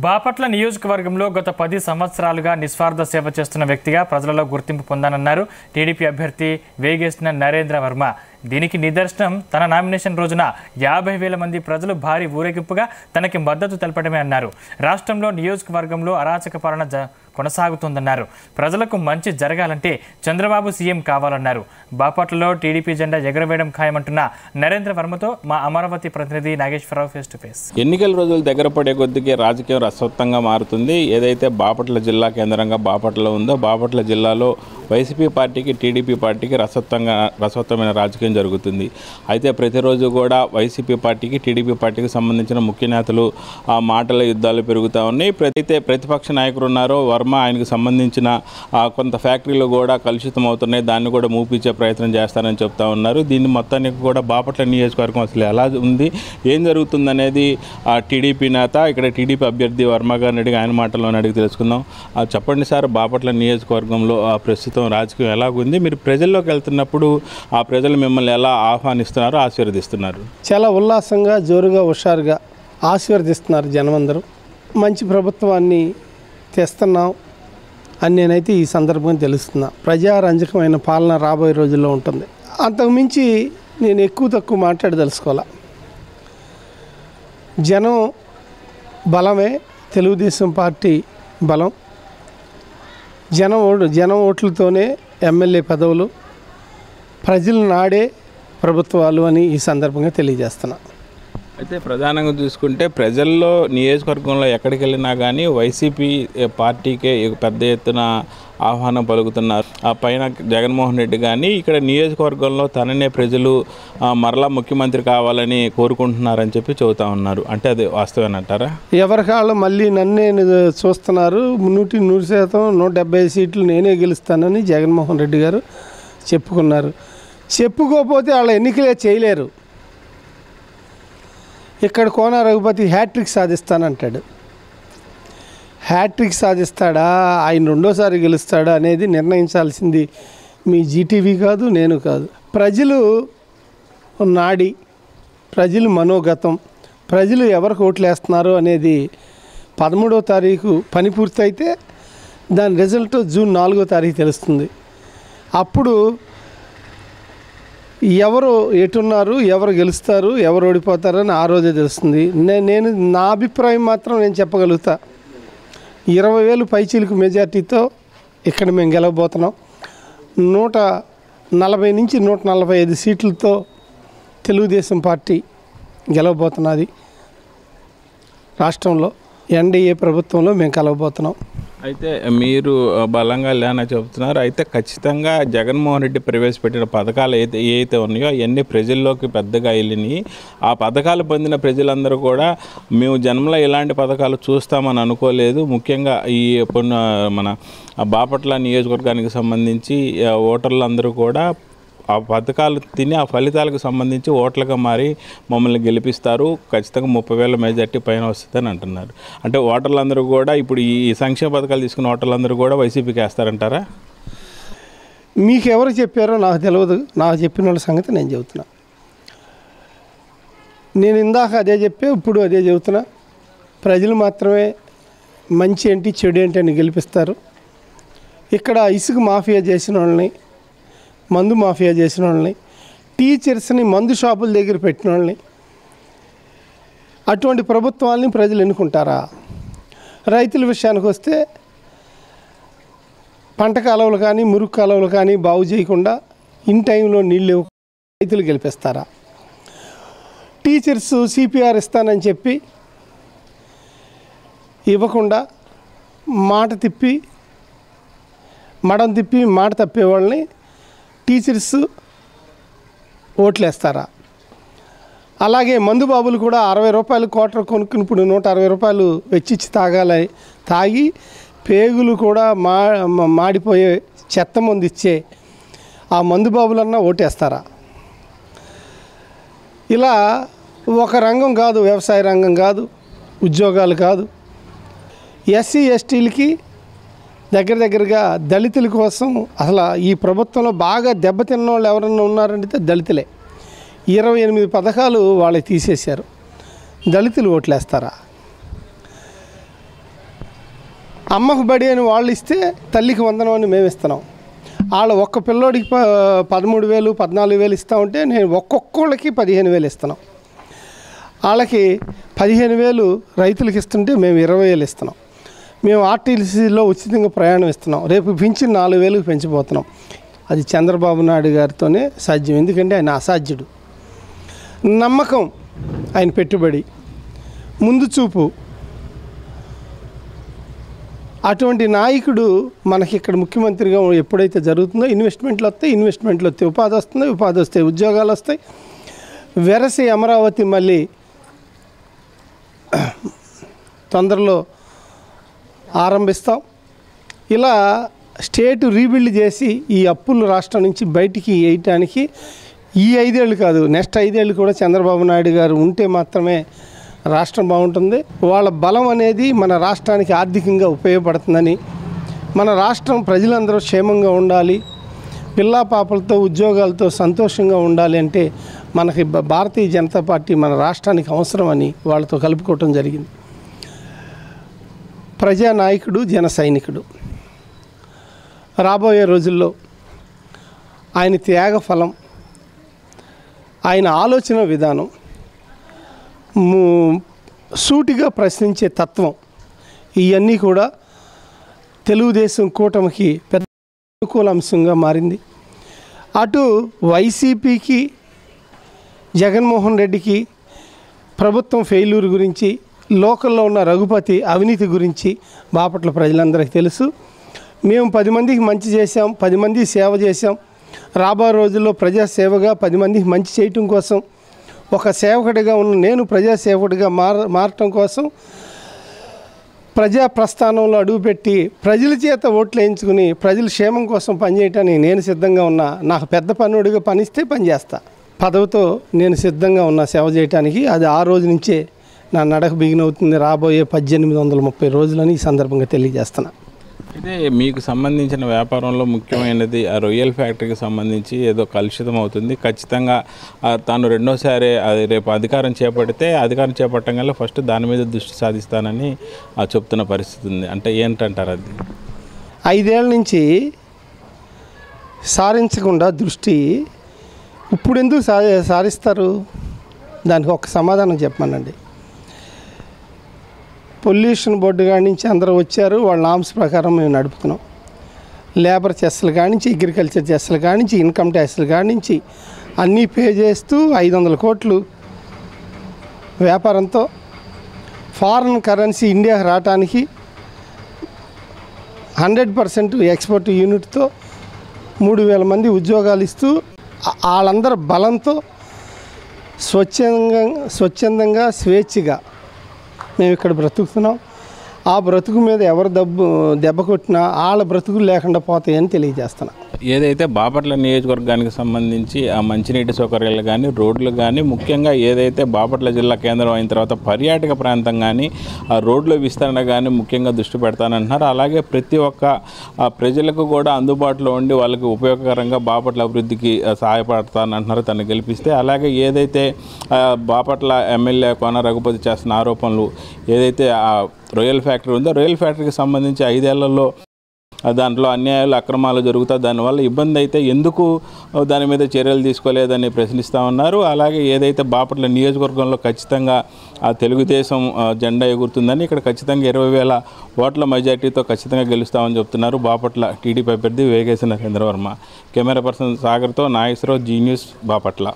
బాపట్ల నియోజకవర్గంలో గత 10 సంవత్సరాలుగా నిస్వార్థ సేవ చేస్తున్న వ్యక్తిగా ప్రజలలో గుర్తింపు పొందానన్నారు టీడీపీ అభ్యర్థి వేగేసిన నరేంద్ర వర్మ. దీనికి నిదర్శనం తన నామినేషన్ రోజున 50,000 మంది ప్రజలు భారీ ఊరేగింపుగా తనకి మద్దతు తెలపడమే అన్నారు. రాష్ట్రంలో నియోజకవర్గంలో అరాచక పాలన కొనసాగుతుందన్నారు. ప్రజలకు మంచి జరగాలంటే చంద్రబాబు సీఎం కావాలన్నారు. బాపట్లలో టీడీపీ జెండా ఎగరవేయడం ఖాయమంటున్న నరేంద్ర వర్మతో మా అమరావతి ప్రతినిధి నాగేశ్వరరావు ఫేస్ టు ఫేస్. ఎన్నికల రోజులు దగ్గర పడే కొద్దిగా రాజకీయం రసవత్తంగా మారుతుంది. ఏదైతే బాపట్ల జిల్లా కేంద్రంగా బాపట్ల ఉందో బాపట్ల జిల్లాలో వైసీపీ పార్టీకి టీడీపీ పార్టీకి రసవత్తమైన రాజకీయం జరుగుతుంది. అయితే ప్రతిరోజు కూడా వైసీపీ పార్టీకి టీడీపీ పార్టీకి సంబంధించిన ముఖ్య నేతలు ఆ మాటల యుద్ధాలు పెరుగుతూ ఉన్నాయి. ప్రతిపక్ష నాయకులు ఉన్నారో వర్మ ఆయనకు సంబంధించిన కొంత ఫ్యాక్టరీలు కూడా కలుషితం అవుతున్నాయి, దాన్ని కూడా మూపించే ప్రయత్నం చేస్తారని చెప్తా ఉన్నారు. దీన్ని మొత్తానికి కూడా బాపట్ల నియోజకవర్గం అసలు ఎలా ఉంది, ఏం జరుగుతుందనేది టీడీపీ నేత ఇక్కడ టీడీపీ అభ్యర్థి వర్మ గారిని అడిగి ఆయన మాటల్లోనే అడిగి తెలుసుకుందాం. చెప్పండి సార్, బాపట్ల నియోజకవర్గంలో ప్రస్తుతం రాజకీయం ఎలాగుంది? మీరు ప్రజల్లోకి వెళ్తున్నప్పుడు ఆ ప్రజలు మిమ్మల్ని ఎలా ఆహ్వానిస్తున్నారు, ఆశీర్వదిస్తున్నారు? చాలా ఉల్లాసంగా, జోరుగా, హుషారుగా ఆశీర్వదిస్తున్నారు జనమందరూ. మంచి ప్రభుత్వాన్ని తెస్తున్నాం అని నేనైతే ఈ సందర్భంగా తెలుస్తున్నా. ప్రజారంజకమైన పాలన రాబోయే రోజుల్లో ఉంటుంది. అంతకుమించి నేను ఎక్కువ తక్కువ మాట్లాడదలుచుకోవాలా. జనం బలమే తెలుగుదేశం పార్టీ బలం. జనం ఓట్లతోనే ఎమ్మెల్యే పదవులు, ప్రజలు నాడే ప్రభుత్వాలు అని ఈ సందర్భంగా తెలియజేస్తున్నా. అయితే ప్రధానంగా చూసుకుంటే ప్రజల్లో నియోజకవర్గంలో ఎక్కడికి వెళ్ళినా కానీ వైసీపీ పార్టీకే పెద్ద ఎత్తున ఆహ్వానం పలుకుతున్నారు. ఆ పైన జగన్మోహన్ రెడ్డి కానీ ఇక్కడ నియోజకవర్గంలో తననే ప్రజలు మరలా ముఖ్యమంత్రి కావాలని కోరుకుంటున్నారని చెప్పి చెబుతా ఉన్నారు. అంటే అది వాస్తవేనంటారా? ఎవరికాళ్ళు మళ్ళీ నన్నే చూస్తున్నారు, 100% 170 సీట్లు నేనే గెలుస్తానని జగన్మోహన్ రెడ్డి గారు చెప్పుకున్నారు. చెప్పుకోకపోతే వాళ్ళ ఎన్నికలే చేయలేరు. ఇక్కడ కోన రఘుపతి హ్యాట్రిక్ సాధిస్తానంటాడు. హ్యాట్రిక్ సాధిస్తాడా, ఆయన రెండోసారి గెలుస్తాడా అనేది నిర్ణయించాల్సింది మీ జీటీవీ కాదు, నేను కాదు. ప్రజలు నాడి, ప్రజలు మనోగతం, ప్రజలు ఎవరికి ఓట్లు వేస్తున్నారు అనేది 13వ తారీఖు పని పూర్తయితే దాని రిజల్ట్ జూన్ 4వ తారీఖు తెలుస్తుంది. అప్పుడు ఎవరు ఎటున్నారు, ఎవరు గెలుస్తారు, ఎవరు ఓడిపోతారని ఆ రోజే తెలుస్తుంది. నేను నా అభిప్రాయం మాత్రం నేను చెప్పగలుగుతా. 20,000 పైచీలకు మెజార్టీతో ఇక్కడ మేము గెలవబోతున్నాం. 140 నుంచి 145 సీట్లతో తెలుగుదేశం పార్టీ గెలవబోతున్నది. రాష్ట్రంలో ఎన్డీఏ ప్రభుత్వంలో మేము కలవబోతున్నాం. అయితే మీరు బలంగా లేనా చెబుతున్నారు. అయితే ఖచ్చితంగా జగన్మోహన్ రెడ్డి ప్రవేశపెట్టిన పథకాలు ఏవైతే ఉన్నాయో అవన్నీ ప్రజల్లోకి పెద్దగా వెళ్ళినాయి. ఆ పథకాలు పొందిన ప్రజలందరూ కూడా మేము జన్మలో ఇలాంటి పథకాలు చూస్తామని అనుకోలేదు. ముఖ్యంగా ఈ మన బాపట్ల నియోజకవర్గానికి సంబంధించి ఓటర్లందరూ కూడా ఆ పథకాలు తిని ఆ ఫలితాలకు సంబంధించి ఓట్లుగా మారి మమ్మల్ని గెలిపిస్తారు, ఖచ్చితంగా 30,000 మెజార్టీ పైన వస్తుందని అంటున్నారు. అంటే ఓటర్లందరూ కూడా ఇప్పుడు ఈ సంక్షేమ పథకాలు తీసుకున్న ఓటర్లందరూ కూడా వైసీపీకి వేస్తారంటారా? మీకు ఎవరు చెప్పారో నాకు తెలియదు. నాకు చెప్పిన వాళ్ళ సంగతి నేను చెబుతున్నా. నేను ఇందాక అదే చెప్పే, ఇప్పుడు అదే చెబుతున్నా. ప్రజలు మాత్రమే మంచి ఏంటి చెడు ఏంటి అని గెలిపిస్తారు. ఇక్కడ ఇసుక మాఫియా చేసిన వాళ్ళని, మందు మాఫియా చేసిన వాళ్ళని, టీచర్స్ని మందు షాపుల దగ్గర పెట్టిన వాళ్ళని, అటువంటి ప్రభుత్వాలని ప్రజలు ఎన్నుకుంటారా? రైతుల విషయానికి వస్తే పంట కాలువలు కానీ మురుగు కాలువలు కానీ బాగు చేయకుండా ఇన్ టైంలో నీళ్ళు రైతులు గెలిపిస్తారా? టీచర్స్ సిపిఆర్ ఇస్తానని చెప్పి ఇవ్వకుండా మడం తిప్పి మాట తప్పేవాళ్ళని టీచర్స్ ఓట్లేస్తారా? అలాగే మందు బాబులు కూడా 60 రూపాయలు క్వార్టర్ కొనుక్కుని ఇప్పుడు 160 రూపాయలు వెచ్చిచ్చి తాగి పేగులు కూడా మాడిపోయే చెత్త మందు ఇచ్చే ఆ మందు బాబులన్నా ఓటేస్తారా? ఇలా ఒక రంగం కాదు, వ్యవసాయ రంగం కాదు, ఉద్యోగాలు కాదు, ఎస్సీ ఎస్టీలకి దగ్గరగా దళితుల కోసం అసలు ఈ ప్రభుత్వంలో బాగా దెబ్బతిన్న వాళ్ళు ఎవరన్నా ఉన్నారంటే దళితులే. 28 పథకాలు వాళ్ళకి తీసేశారు. దళితులు ఓట్లేస్తారా? అమ్మకు బడి అని వాళ్ళు ఇస్తే తల్లికి వందనం అని మేము ఇస్తున్నాం. వాళ్ళ ఒక్క పిల్లోడికి 13,000 14,000 ఇస్తూ ఉంటే నేను ఒక్కొక్కళ్ళకి 15,000 ఇస్తున్నాం. వాళ్ళకి 15,000 రైతులకు ఇస్తుంటే మేము 20,000 ఇస్తున్నాం. మేము ఆర్టీసీలో ఉచితంగా ప్రయాణం ఇస్తున్నాం. రేపు పింఛన్ 4,000కి పెంచిపోతున్నాం. అది చంద్రబాబు నాయుడు గారితోనే సాధ్యం. ఎందుకంటే ఆయన అసాధ్యుడు. నమ్మకం, ఆయన పెట్టుబడి, ముందు చూపు, అటువంటి నాయకుడు మనకి ఇక్కడ ముఖ్యమంత్రిగా ఎప్పుడైతే జరుగుతుందో ఇన్వెస్ట్మెంట్లు వస్తాయి, ఉపాధి వస్తుంది, ఉపాధి వస్తాయి, ఉద్యోగాలు వస్తాయి. వెరసి అమరావతి మళ్ళీ తొందరలో ఆరంభిస్తాం. ఇలా స్టేట్ రీబిల్డ్ చేసి ఈ అప్పులు రాష్ట్రం నుంచి బయటికి వేయటానికి ఈ 5 ఏళ్ళు కాదు, నెక్స్ట్ 5 ఏళ్ళు కూడా చంద్రబాబు నాయుడు గారు ఉంటే మాత్రమే రాష్ట్రం బాగుంటుంది. వాళ్ళ బలం అనేది మన రాష్ట్రానికి ఆర్థికంగా ఉపయోగపడుతుందని, మన రాష్ట్రం ప్రజలందరూ క్షేమంగా ఉండాలి, పిల్లా పాపలతో ఉద్యోగాలతో సంతోషంగా ఉండాలి అంటే మనకి భారతీయ జనతా పార్టీ మన రాష్ట్రానికి అవసరమని వాళ్ళతో కలుపుకోవటం జరిగింది. ప్రజానాయకుడు, జన సైనికుడు. రాబోయే రోజుల్లో ఆయన త్యాగ ఫలం, ఆయన ఆలోచన విధానం, సూటిగా ప్రశ్నించే తత్వం, ఇవన్నీ కూడా తెలుగుదేశం కూటమికి పెద్ద అనుకూల అంశంగా మారింది. అటు వైసీపీకి, జగన్మోహన్ రెడ్డికి ప్రభుత్వం ఫెయిల్యూర్ గురించి, లోకల్లో ఉన్న రఘుపతి అవినీతి గురించి బాపట్ల ప్రజలందరికీ తెలుసు. మేము 10 మందికి మంచి చేశాం, 10 మందికి సేవ చేశాం. రాబోయే రోజుల్లో ప్రజాసేవగా 10 మందికి మంచి చేయటం కోసం, ఒక సేవకుడిగా ఉన్న నేను ప్రజాసేవకుడిగా మారటం కోసం ప్రజా ప్రస్థానంలో అడుగుపెట్టి ప్రజల చేత ఓట్లు వేయించుకుని ప్రజల క్షేమం కోసం పనిచేయటానికి నేను సిద్ధంగా ఉన్నా. నాకు పెద్ద పన్నుడిగా పనిస్తే పనిచేస్తా. పదవితో నేను సిద్ధంగా ఉన్నా సేవ చేయటానికి. అది ఆ రోజు నుంచే నా నడక బిగినవుతుంది. రాబోయే 1830 రోజులని ఈ సందర్భంగా తెలియజేస్తున్నా. అయితే మీకు సంబంధించిన వ్యాపారంలో ముఖ్యమైనది ఆ రొయ్యల ఫ్యాక్టరీకి సంబంధించి ఏదో కలుషితం అవుతుంది. ఖచ్చితంగా తాను రెండోసారి అది రేపు అధికారం చేపట్టంగా ఫస్ట్ దాని మీద దృష్టి సాధిస్తానని చెప్తున్న పరిస్థితి ఉంది. అంటే ఏంటంటారు అది? 5 ఏళ్ళ నుంచి సారించకుండా దృష్టి ఇప్పుడు ఎందుకు సారిస్తారు? దానికి ఒక సమాధానం చెప్పమనండి. పొల్యూషన్ బోర్డు కాడి నుంచి అందరూ వచ్చారు, వాళ్ళ నామ్స్ ప్రకారం మేము నడుపుతున్నాం. లేబర్ చెస్లు కాడి నుంచి, అగ్రికల్చర్ చెస్లు కాడి నుంచి, ఇన్కమ్ ట్యాక్స్లు కాడి నుంచి అన్నీ పే చేస్తూ 500 కోట్లు వ్యాపారంతో ఫారిన్ కరెన్సీ ఇండియాకి రావటానికి 100% ఎక్స్పోర్ట్ యూనిట్తో 3,000 మంది ఉద్యోగాలు ఇస్తూ వాళ్ళందరి బలంతో స్వచ్ఛందంగా స్వేచ్ఛగా మేము ఇక్కడ బ్రతుకుతున్నాం. ఆ బ్రతుకు మీద ఎవరు దెబ్బ కొట్టినా వాళ్ళ బ్రతుకులు లేకుండా పోతాయని తెలియజేస్తున్నా. ఏదైతే బాపట్ల నియోజకవర్గానికి సంబంధించి ఆ మంచినీటి సౌకర్యాలు కానీ, రోడ్లు కానీ, ముఖ్యంగా ఏదైతే బాపట్ల జిల్లా కేంద్రం అయిన తర్వాత పర్యాటక ప్రాంతం కానీ, ఆ రోడ్ల విస్తరణ కానీ ముఖ్యంగా దృష్టి పెడతానంటున్నారు. అలాగే ప్రతి ఒక్క ప్రజలకు కూడా అందుబాటులో ఉండి వాళ్ళకి ఉపయోగకరంగా బాపట్ల అభివృద్ధికి సహాయపడతానంటున్నారు తను గెలిపిస్తే. అలాగే ఏదైతే బాపట్ల ఎమ్మెల్యే కోన రఘుపతి చేస్తున్న ఆరోపణలు, ఏదైతే ఆ రొయ్యల ఫ్యాక్టరీ ఉందో, రొయ్యల ఫ్యాక్టరీకి సంబంధించి 5 ఏళ్లలో దాంట్లో అన్యాయాలు, అక్రమాలు జరుగుతాయి, దానివల్ల ఇబ్బంది అయితే ఎందుకు దాని మీద చర్యలు తీసుకోలేదని ప్రశ్నిస్తూ ఉన్నారు. అలాగే ఏదైతే బాపట్ల నియోజకవర్గంలో ఖచ్చితంగా ఆ తెలుగుదేశం జెండా ఎగురుతుందని, ఇక్కడ ఖచ్చితంగా 20,000 ఓట్ల మెజార్టీతో ఖచ్చితంగా గెలుస్తామని చెప్తున్నారు బాపట్ల టీడీపీ అభ్యర్థి వేగేసి నరేంద్ర వర్మ. కెమెరా పర్సన్ సాగర్తో నాగేశ్వరరావు, జీ న్యూస్, బాపట్ల.